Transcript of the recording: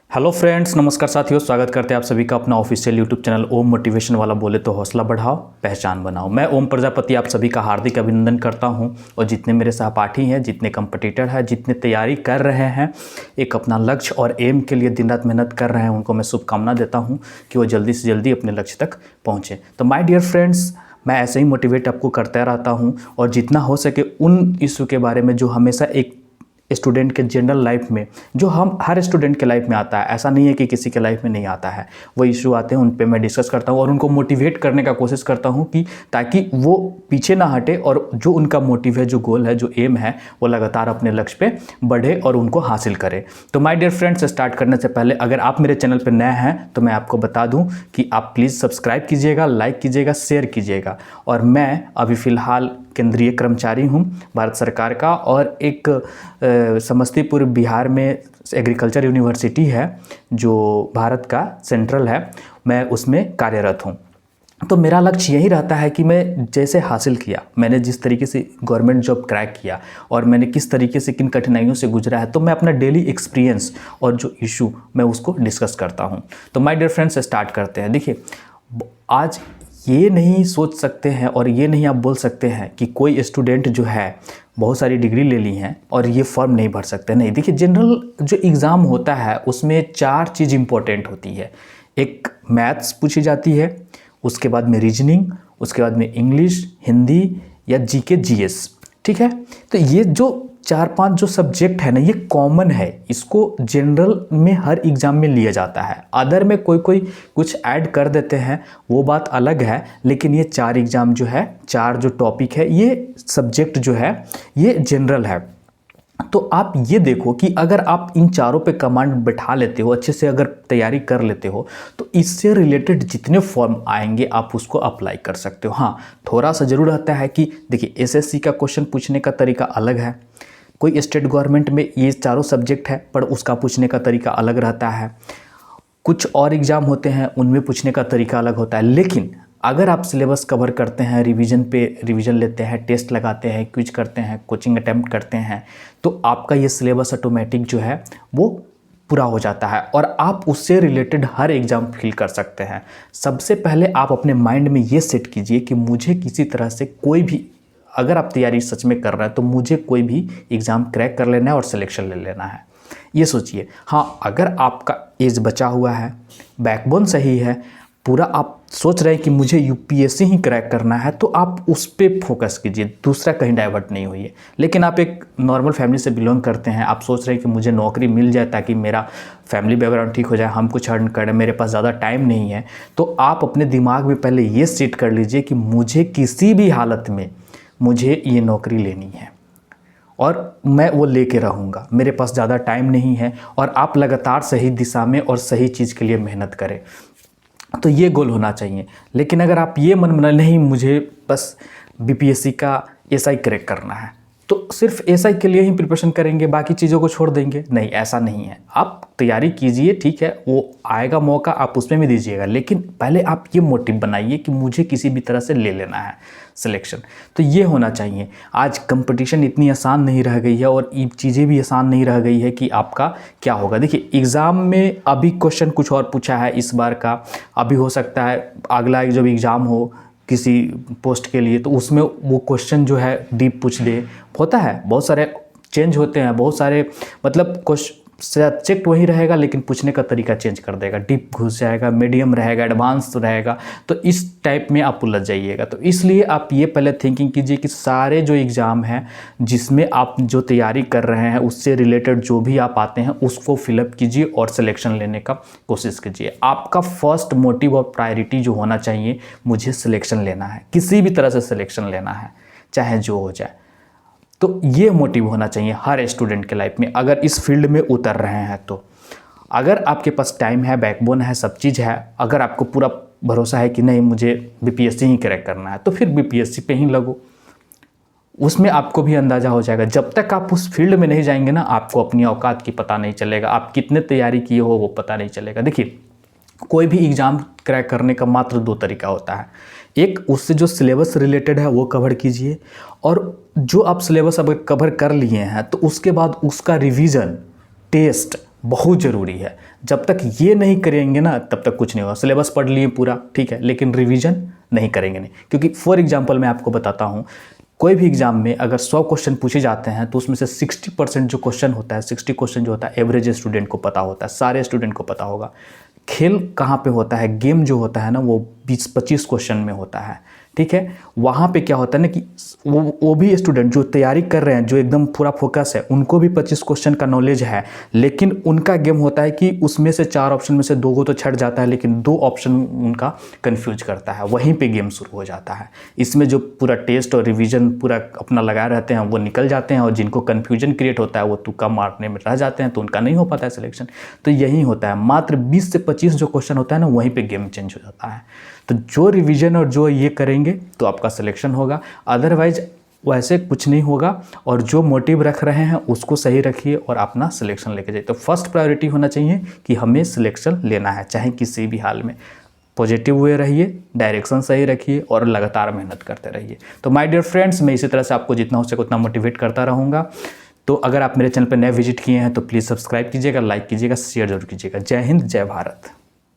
Hello friends, नमस्कार साथियों। स्वागत करते हैं आप सभी का अपना ऑफिशियल यूट्यूब चैनल ओम मोटिवेशन वाला। बोले तो हौसला बढ़ाओ, पहचान बनाओ। मैं ओम प्रजापति आप सभी का हार्दिक अभिनंदन करता हूं। और जितने मेरे सहपाठी हैं, जितने कंपटीटर हैं, जितने तैयारी कर रहे हैं, एक अपना लक्ष्य और एम के लिए दिन रात मेहनत कर रहे हैं, उनको मैं शुभकामना देता हूँ कि वो जल्दी से जल्दी अपने लक्ष्य तक पहुँचें। तो माय डियर फ्रेंड्स, मैं ऐसे ही मोटिवेट आपको करता रहता हूँ और जितना हो सके उन इशू के बारे में जो हमेशा एक स्टूडेंट के जनरल लाइफ में, जो हम हर स्टूडेंट के लाइफ में आता है, ऐसा नहीं है कि किसी के लाइफ में नहीं आता है, वो इशू आते हैं, उन पे मैं डिस्कस करता हूँ और उनको मोटिवेट करने का कोशिश करता हूँ कि ताकि वो पीछे ना हटे और जो उनका मोटिव है, जो गोल है, जो एम है, वो लगातार अपने लक्ष्य पे बढ़े और उनको हासिल करे। तो माय डियर फ्रेंड्स, स्टार्ट करने से पहले अगर आप मेरे चैनल पर नए हैं तो मैं आपको बता दूँ कि आप प्लीज़ सब्सक्राइब कीजिएगा, लाइक कीजिएगा, शेयर कीजिएगा। और मैं अभी फ़िलहाल केंद्रीय कर्मचारी हूँ भारत सरकार का, और एक समस्तीपुर बिहार में एग्रीकल्चर यूनिवर्सिटी है जो भारत का सेंट्रल है, मैं उसमें कार्यरत हूँ। तो मेरा लक्ष्य यही रहता है कि मैं जैसे हासिल किया, मैंने जिस तरीके से गवर्नमेंट जॉब क्रैक किया और मैंने किस तरीके से किन कठिनाइयों से गुजरा है, तो मैं अपना डेली एक्सपीरियंस और जो इशू मैं उसको डिस्कस करता हूँ। तो माय डियर फ्रेंड्स, स्टार्ट करते हैं। देखिए, आज ये नहीं सोच सकते हैं और ये नहीं आप बोल सकते हैं कि कोई स्टूडेंट जो है बहुत सारी डिग्री ले ली हैं और ये फॉर्म नहीं भर सकते। नहीं, देखिए, जनरल जो एग्ज़ाम होता है उसमें 4 चीज़ इंपॉर्टेंट होती है। एक मैथ्स पूछी जाती है, उसके बाद में रीजनिंग, उसके बाद में इंग्लिश, हिंदी या जीके जीएस। ठीक है, तो ये जो 4-5 जो सब्जेक्ट है ना, ये कॉमन है, इसको जनरल में हर एग्ज़ाम में लिया जाता है। अदर में कोई कुछ ऐड कर देते हैं, वो बात अलग है, लेकिन ये 4 एग्ज़ाम जो है, 4 जो टॉपिक है, ये सब्जेक्ट जो है, ये जनरल है। तो आप ये देखो कि अगर आप इन चारों पे कमांड बैठा लेते हो, अच्छे से अगर तैयारी कर लेते हो, तो इससे रिलेटेड जितने फॉर्म आएंगे आप उसको अप्लाई कर सकते हो। हाँ, थोड़ा सा ज़रूर रहता है कि देखिए, एसएससी का क्वेश्चन पूछने का तरीका अलग है, कोई स्टेट गवर्नमेंट में ये चारों सब्जेक्ट है पर उसका पूछने का तरीका अलग रहता है, कुछ और एग्ज़ाम होते हैं उनमें पूछने का तरीका अलग होता है। लेकिन अगर आप सिलेबस कवर करते हैं, रिवीजन लेते हैं, टेस्ट लगाते हैं, क्विज करते हैं, कोचिंग अटेम्प्ट करते हैं, तो आपका ये सिलेबस ऑटोमेटिक जो है वो पूरा हो जाता है और आप उससे रिलेटेड हर एग्ज़ाम फिल कर सकते हैं। सबसे पहले आप अपने माइंड में ये सेट कीजिए कि मुझे किसी तरह से कोई भी, अगर आप तैयारी सच में कर रहे हैं तो मुझे कोई भी एग्ज़ाम क्रैक कर लेना है और सिलेक्शन ले लेना है। ये सोचिए। हाँ, अगर आपका एज बचा हुआ है, बैकबोन सही है, पूरा आप सोच रहे हैं कि मुझे यूपीएससी ही क्रैक करना है, तो आप उस पर फोकस कीजिए, दूसरा कहीं डाइवर्ट नहीं होइए। लेकिन आप एक नॉर्मल फैमिली से बिलोंग करते हैं, आप सोच रहे हैं कि मुझे नौकरी मिल जाए ताकि मेरा फैमिली बैकग्राउंड ठीक हो जाए, हम कुछ अर्न करें, मेरे पास ज़्यादा टाइम नहीं है, तो आप अपने दिमाग में पहले ये सेट कर लीजिए कि मुझे किसी भी हालत में मुझे ये नौकरी लेनी है और मैं वो लेके रहूँगा, मेरे पास ज़्यादा टाइम नहीं है। और आप लगातार सही दिशा में और सही चीज़ के लिए मेहनत करें, तो ये गोल होना चाहिए। लेकिन अगर आप ये मन बना, नहीं मुझे बस बीपीएससी का एसआई क्रैक करना है, तो सिर्फ एसआई के लिए ही प्रिपरेशन करेंगे, बाकी चीज़ों को छोड़ देंगे, नहीं, ऐसा नहीं है। आप तैयारी कीजिए, ठीक है, वो आएगा मौका, आप उसमें भी दीजिएगा, लेकिन पहले आप ये मोटिव बनाइए कि मुझे किसी भी तरह से ले लेना है सिलेक्शन। तो ये होना चाहिए। आज कंपटीशन इतनी आसान नहीं रह गई है और ये चीज़ें भी आसान नहीं रह गई है कि आपका क्या होगा। देखिए, एग्ज़ाम में अभी क्वेश्चन कुछ और पूछा है इस बार का, अभी हो सकता है अगला जब एग्ज़ाम हो किसी पोस्ट के लिए तो उसमें वो क्वेश्चन जो है डीप पूछ दे, होता है, बहुत सारे चेंज होते हैं, बहुत सारे, मतलब सब्जेक्ट वही रहेगा लेकिन पूछने का तरीका चेंज कर देगा, डीप घुस जाएगा, मीडियम रहेगा, एडवांस रहेगा, तो इस टाइप में आप उलझ जाइएगा। तो इसलिए आप ये पहले थिंकिंग कीजिए कि सारे जो एग्ज़ाम हैं जिसमें आप जो तैयारी कर रहे हैं उससे रिलेटेड जो भी आप आते हैं उसको फिलअप कीजिए और सिलेक्शन लेने का कोशिश कीजिए। आपका फर्स्ट मोटिव और प्रायोरिटी जो होना चाहिए, मुझे सिलेक्शन लेना है, किसी भी तरह से सिलेक्शन लेना है, चाहे जो हो जाए। तो ये मोटिव होना चाहिए हर स्टूडेंट के लाइफ में, अगर इस फील्ड में उतर रहे हैं तो। अगर आपके पास टाइम है, बैकबोन है, सब चीज़ है, अगर आपको पूरा भरोसा है कि नहीं मुझे बीपीएससी ही क्रैक करना है, तो फिर बीपीएससी पे ही लगो, उसमें आपको भी अंदाज़ा हो जाएगा। जब तक आप उस फील्ड में नहीं जाएंगे ना, आपको अपनी औकात की पता नहीं चलेगा, आप कितने तैयारी किए हो वो पता नहीं चलेगा। देखिए, कोई भी एग्ज़ाम क्रैक करने का मात्र 2 तरीका होता है। एक, उससे जो सिलेबस रिलेटेड है वो कवर कीजिए, और जो आप सिलेबस अगर कवर कर लिए हैं तो उसके बाद उसका रिवीजन, टेस्ट बहुत ज़रूरी है। जब तक ये नहीं करेंगे ना तब तक कुछ नहीं होगा। सिलेबस पढ़ लिए पूरा, ठीक है, लेकिन रिवीजन नहीं करेंगे नहीं। क्योंकि फॉर एग्जांपल मैं आपको बताता हूँ, कोई भी एग्जाम में अगर 100 क्वेश्चन पूछे जाते हैं तो उसमें से 60% जो क्वेश्चन होता है, 60 क्वेश्चन जो होता है एवरेज स्टूडेंट को पता होता है, सारे स्टूडेंट को पता होगा। खेल कहाँ पे होता है, गेम जो होता है ना वो 20-25 क्वेश्चन में होता है, ठीक है। वहाँ पे क्या होता है ना कि वो भी स्टूडेंट जो तैयारी कर रहे हैं, जो एकदम पूरा फोकस है, उनको भी 25 क्वेश्चन का नॉलेज है, लेकिन उनका गेम होता है कि उसमें से 4 ऑप्शन में से 2 को तो छट जाता है, लेकिन 2 ऑप्शन उनका कन्फ्यूज करता है, वहीं पे गेम शुरू हो जाता है। इसमें जो पूरा टेस्ट और रिवीजन पूरा अपना लगाए रहते हैं वो निकल जाते हैं, और जिनको कन्फ्यूजन क्रिएट होता है वो तुक्का मारने में रह जाते हैं, तो उनका नहीं हो पाता है सिलेक्शन। तो यही होता है, मात्र 20 से 25 जो क्वेश्चन होता है ना वहीं पर गेम चेंज हो जाता है। तो जो रिवीजन और जो ये करेंगे तो आपका सिलेक्शन होगा, अदरवाइज वैसे कुछ नहीं होगा। और जो मोटिव रख रहे हैं उसको सही रखिए और अपना सिलेक्शन लेके जाइए। तो फर्स्ट प्रायोरिटी होना चाहिए कि हमें सिलेक्शन लेना है, चाहे किसी भी हाल में। पॉजिटिव वे रहिए, डायरेक्शन सही रखिए और लगातार मेहनत करते रहिए। तो माय डियर फ्रेंड्स, मैं इसी तरह से आपको जितना हो सके उतना मोटिवेट करता रहूँगा। तो अगर आप मेरे चैनल पर नए विजिट किए हैं तो प्लीज़ सब्सक्राइब कीजिएगा, लाइक कीजिएगा, शेयर जरूर कीजिएगा। जय हिंद, जय भारत।